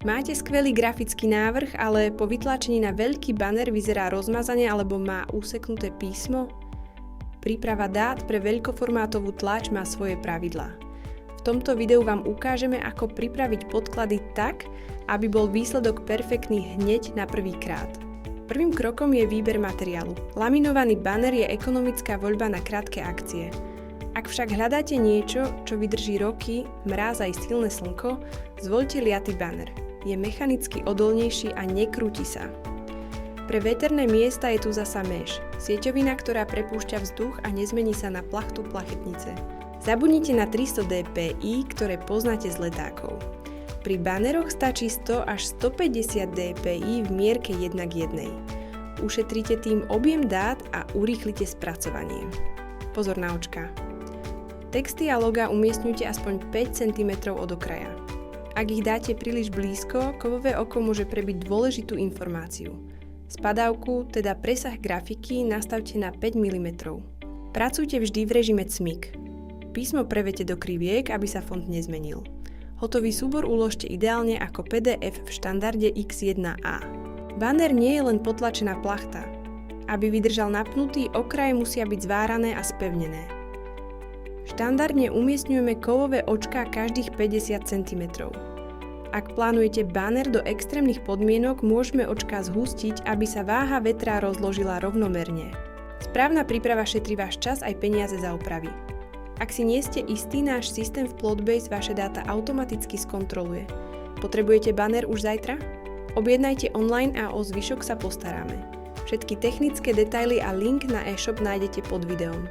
Máte skvelý grafický návrh, ale po vytlačení na veľký banner vyzerá rozmazane alebo má úseknuté písmo? Príprava dát pre veľkoformátovú tlač má svoje pravidlá. V tomto videu vám ukážeme, ako pripraviť podklady tak, aby bol výsledok perfektný hneď na prvý krát. Prvým krokom je výber materiálu. Laminovaný banner je ekonomická voľba na krátke akcie. Ak však hľadáte niečo, čo vydrží roky, mráz aj silné slnko, zvoľte liaty banner. Je mechanicky odolnejší a nekrúti sa. Pre veterné miesta je tu zasa mesh, sieťovina, ktorá prepúšťa vzduch a nezmení sa na plachtu plachetnice. Zabudnite na 300 dpi, ktoré poznáte z letákov. Pri baneroch stačí 100 až 150 dpi v mierke 1:1. Ušetríte tým objem dát a urýchlite spracovanie. Pozor na očka. Texty a logá umiestňujte aspoň 5 cm od okraja. Ak ich dáte príliš blízko, kovové oko môže prebiť dôležitú informáciu. Spadávku, teda presah grafiky, nastavte na 5 mm. Pracujte vždy v režime cmik. Písmo prevete do kriviek, aby sa font nezmenil. Hotový súbor uložte ideálne ako PDF v štandarde X1A. Banner nie je len potlačená plachta. Aby vydržal napnutý, okraje musia byť zvárané a spevnené. Štandardne umiestňujeme kovové očká každých 50 cm. Ak plánujete banner do extrémnych podmienok, môžeme očká zhustiť, aby sa váha vetra rozložila rovnomerne. Správna príprava šetrí váš čas aj peniaze za opravy. Ak si nie ste istí, náš systém v Plotbase vaše dáta automaticky skontroluje. Potrebujete banner už zajtra? Objednajte online a o zvyšok sa postaráme. Všetky technické detaily a link na e-shop nájdete pod videom.